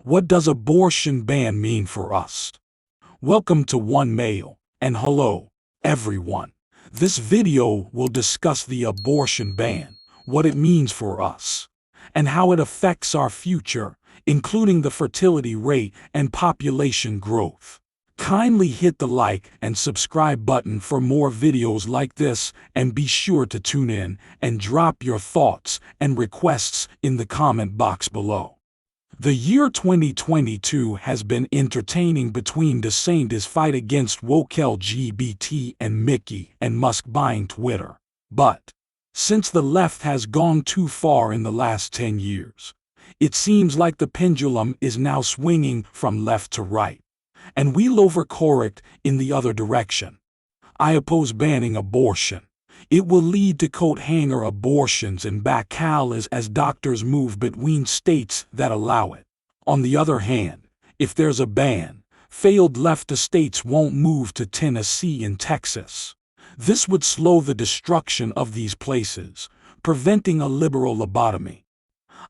What does abortion ban mean for us? Welcome to One Mail, and hello, everyone. This video will discuss the abortion ban, what it means for us, and how it affects our future, including the fertility rate and population growth. Kindly hit the like and subscribe button for more videos like this, and be sure to tune in and drop your thoughts and requests in the comment box below. The year 2022 has been entertaining between DeSantis' fight against woke LGBT and Mickey and Musk buying Twitter. But since the left has gone too far in the last 10 years, it seems like the pendulum is now swinging from left to right, and we'll overcorrect in the other direction. I oppose banning abortion. It will lead to coat hanger abortions and baccalaureates as doctors move between states that allow it. On the other hand, if there's a ban, failed left states won't move to Tennessee and Texas. This would slow the destruction of these places, preventing a liberal lobotomy.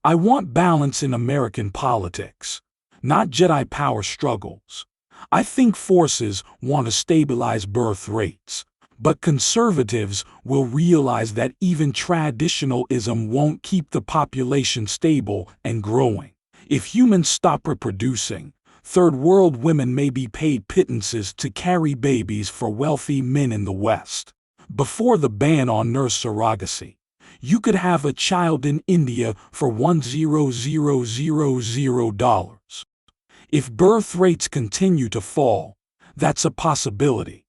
I want balance in American politics, not Jedi power struggles. I think forces want to stabilize birth rates, but conservatives will realize that even traditionalism won't keep the population stable and growing. If humans stop reproducing, third world women may be paid pittances to carry babies for wealthy men in the West. Before the ban on nurse surrogacy, you could have a child in India for $1,000. If birth rates continue to fall, that's a possibility.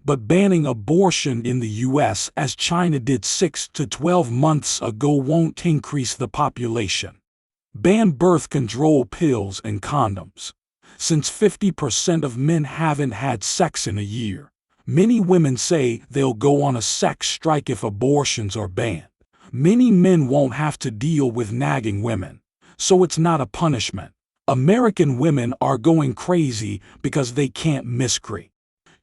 But banning abortion in the US, as China did 6 to 12 months ago, won't increase the population. Ban birth control pills and condoms. Since 50% of men haven't had sex in a year, many women say they'll go on a sex strike if abortions are banned. Many men won't have to deal with nagging women, so it's not a punishment. American women are going crazy because they can't miscreate.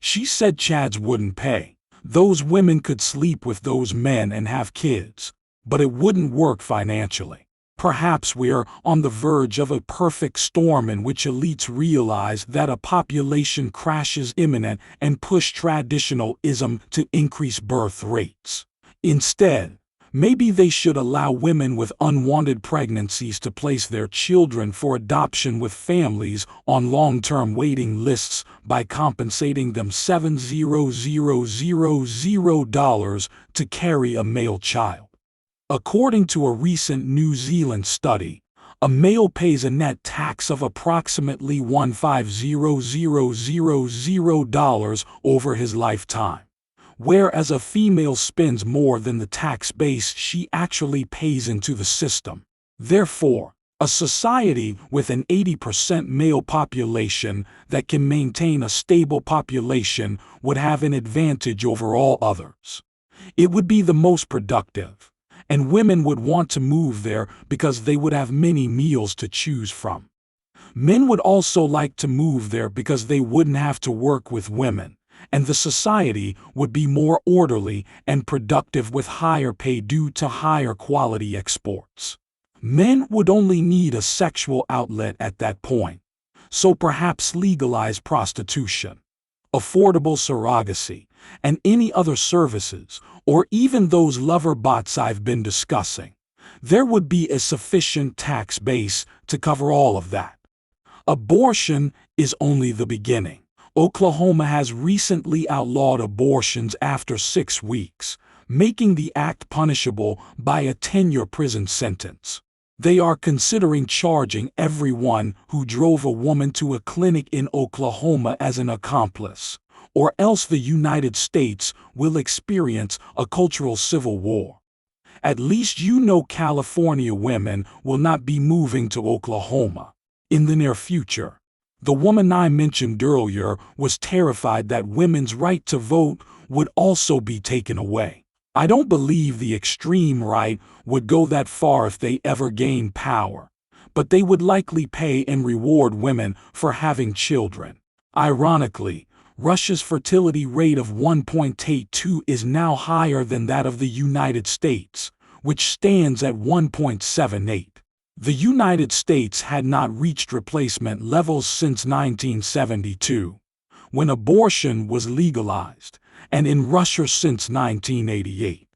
She said Chads wouldn't pay. Those women could sleep with those men and have kids, but it wouldn't work financially. Perhaps we're on the verge of a perfect storm in which elites realize that a population crash is imminent and push traditionalism to increase birth rates. Instead, maybe they should allow women with unwanted pregnancies to place their children for adoption with families on long-term waiting lists by compensating them $7,000 to carry a male child. According to a recent New Zealand study, a male pays a net tax of approximately $15,000 over his lifetime, whereas a female spends more than the tax base she actually pays into the system. Therefore, a society with an 80% male population that can maintain a stable population would have an advantage over all others. It would be the most productive, and women would want to move there because they would have many meals to choose from. Men would also like to move there because they wouldn't have to work with women, and the society would be more orderly and productive with higher pay due to higher quality exports. Men would only need a sexual outlet at that point, so perhaps legalize prostitution, affordable surrogacy, and any other services, or even those lover bots I've been discussing. There would be a sufficient tax base to cover all of that. Abortion is only the beginning. Oklahoma has recently outlawed abortions after 6 weeks, making the act punishable by a 10-year prison sentence. They are considering charging everyone who drove a woman to a clinic in Oklahoma as an accomplice, or else the United States will experience a cultural civil war. At least you know California women will not be moving to Oklahoma in the near future. The woman I mentioned earlier was terrified that women's right to vote would also be taken away. I don't believe the extreme right would go that far if they ever gain power, but they would likely pay and reward women for having children. Ironically, Russia's fertility rate of 1.82 is now higher than that of the United States, which stands at 1.78. The United States had not reached replacement levels since 1972, when abortion was legalized, and in Russia since 1988.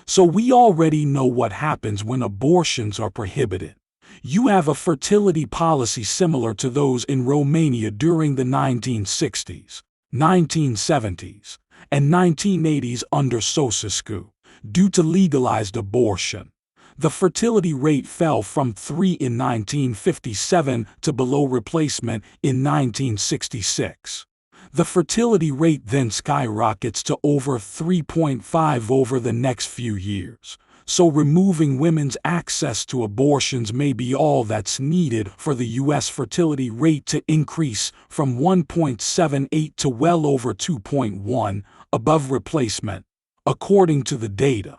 So we already know what happens when abortions are prohibited. You have a fertility policy similar to those in Romania during the 1960s, 1970s, and 1980s under Ceausescu. Due to legalized abortion, the fertility rate fell from 3 in 1957 to below replacement in 1966. The fertility rate then skyrockets to over 3.5 over the next few years. So removing women's access to abortions may be all that's needed for the U.S. fertility rate to increase from 1.78 to well over 2.1, above replacement, according to the data.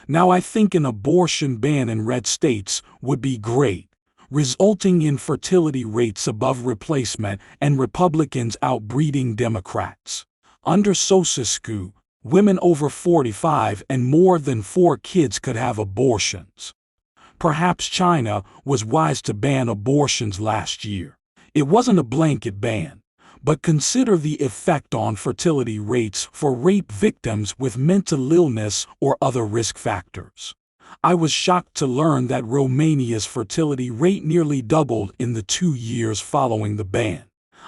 Now I think an abortion ban in red states would be great, resulting in fertility rates above replacement and Republicans outbreeding Democrats. Under Ceausescu, women over 45 and more than 4 kids could have abortions. Perhaps China was wise to ban abortions last year. It wasn't a blanket ban, but consider the effect on fertility rates for rape victims with mental illness or other risk factors. I was shocked to learn that Romania's fertility rate nearly doubled in the 2 years following the ban.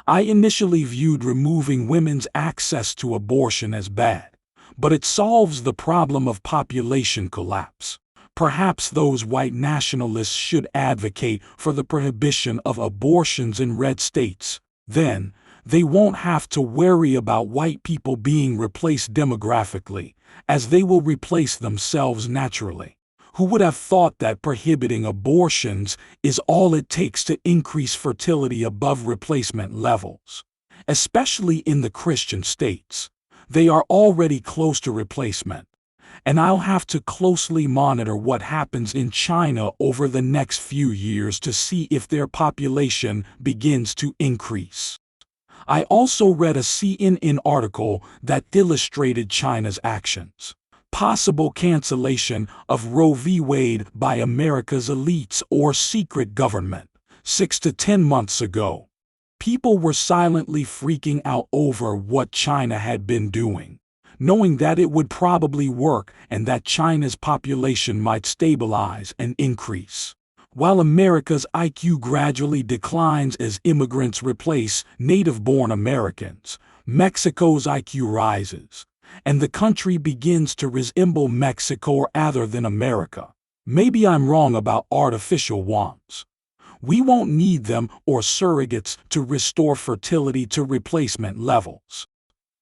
I initially viewed removing women's access to abortion as bad, but it solves the problem of population collapse. Perhaps those white nationalists should advocate for the prohibition of abortions in red states. Then, they won't have to worry about white people being replaced demographically, as they will replace themselves naturally. Who would have thought that prohibiting abortions is all it takes to increase fertility above replacement levels? Especially in the Christian states. They are already close to replacement. And I'll have to closely monitor what happens in China over the next few years to see if their population begins to increase. I also read a CNN article that illustrated China's actions. Possible cancellation of Roe v. Wade by America's elites or secret government. 6 to 10 months ago, people were silently freaking out over what China had been doing, knowing that it would probably work and that China's population might stabilize and increase. While America's IQ gradually declines as immigrants replace native-born Americans, Mexico's IQ rises, and the country begins to resemble Mexico rather than America. Maybe I'm wrong about artificial wands. We won't need them or surrogates to restore fertility to replacement levels.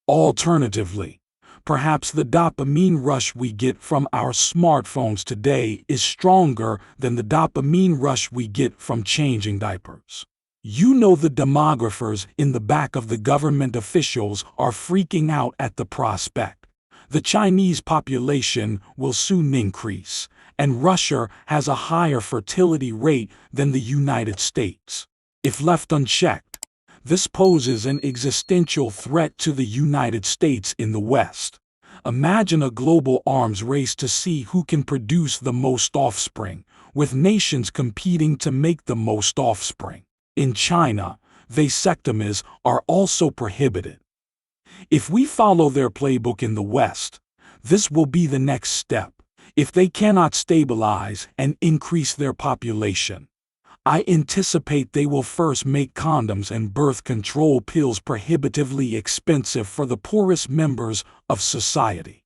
Alternatively, perhaps the dopamine rush we get from our smartphones today is stronger than the dopamine rush we get from changing diapers. You know, the demographers in the back of the government officials are freaking out at the prospect. The Chinese population will soon increase, and Russia has a higher fertility rate than the United States. If left unchecked, this poses an existential threat to the United States in the West. Imagine a global arms race to see who can produce the most offspring, with nations competing to make the most offspring. In China, vasectomies are also prohibited. If we follow their playbook in the West, this will be the next step. If they cannot stabilize and increase their population, I anticipate they will first make condoms and birth control pills prohibitively expensive for the poorest members of society.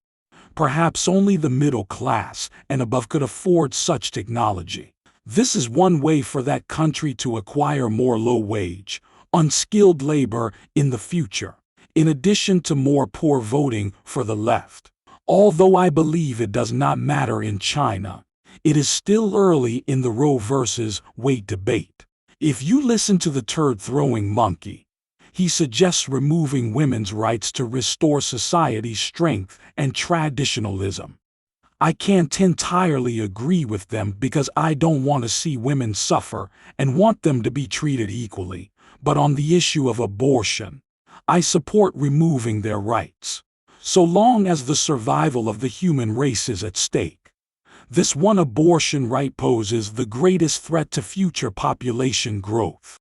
Perhaps only the middle class and above could afford such technology. This is one way for that country to acquire more low-wage, unskilled labor in the future, in addition to more poor voting for the left. Although I believe it does not matter in China, it is still early in the Roe versus Wade debate. If you listen to the turd-throwing monkey, he suggests removing women's rights to restore society's strength and traditionalism. I can't entirely agree with them because I don't want to see women suffer and want them to be treated equally, but on the issue of abortion, I support removing their rights. So long as the survival of the human race is at stake, This one abortion right poses the greatest threat to future population growth.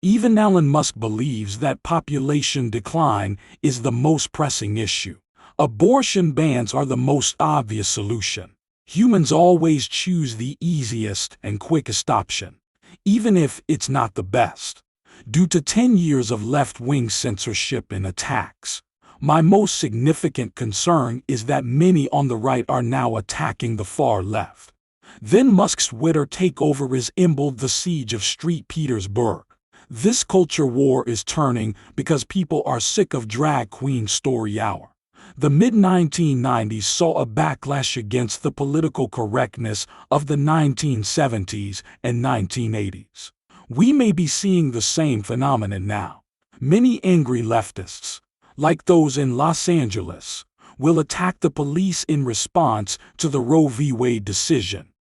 Even Elon Musk believes that population decline is the most pressing issue. Abortion bans are the most obvious solution. Humans always choose the easiest and quickest option, even if it's not the best. Due to 10 years of left-wing censorship and attacks, my most significant concern is that many on the right are now attacking the far left. Then Musk's Twitter takeover resembled the siege of St. Petersburg. This culture war is turning because people are sick of drag queen story hour. The mid-1990s saw a backlash against the political correctness of the 1970s and 1980s. We may be seeing the same phenomenon now. Many angry leftists, like those in Los Angeles, will attack the police in response to the Roe v. Wade decision.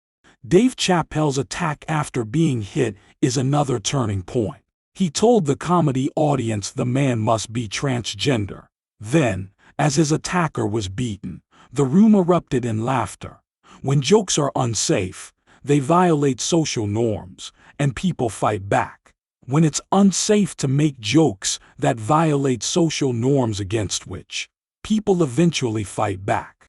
Dave Chappelle's attack after being hit is another turning point. He told the comedy audience the man must be transgender. Then, as his attacker was beaten, the room erupted in laughter. When jokes are unsafe, they violate social norms, and people fight back. When it's unsafe to make jokes that violate social norms against which people eventually fight back.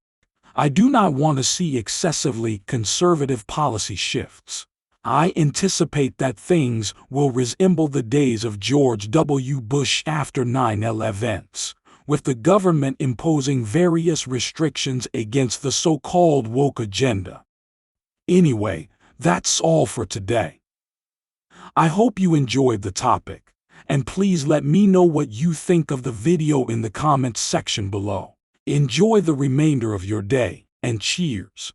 I do not want to see excessively conservative policy shifts. I anticipate that things will resemble the days of George W. Bush after 9/11 events, with the government imposing various restrictions against the so-called woke agenda. Anyway, that's all for today. I hope you enjoyed the topic, and please let me know what you think of the video in the comments section below. Enjoy the remainder of your day, and cheers.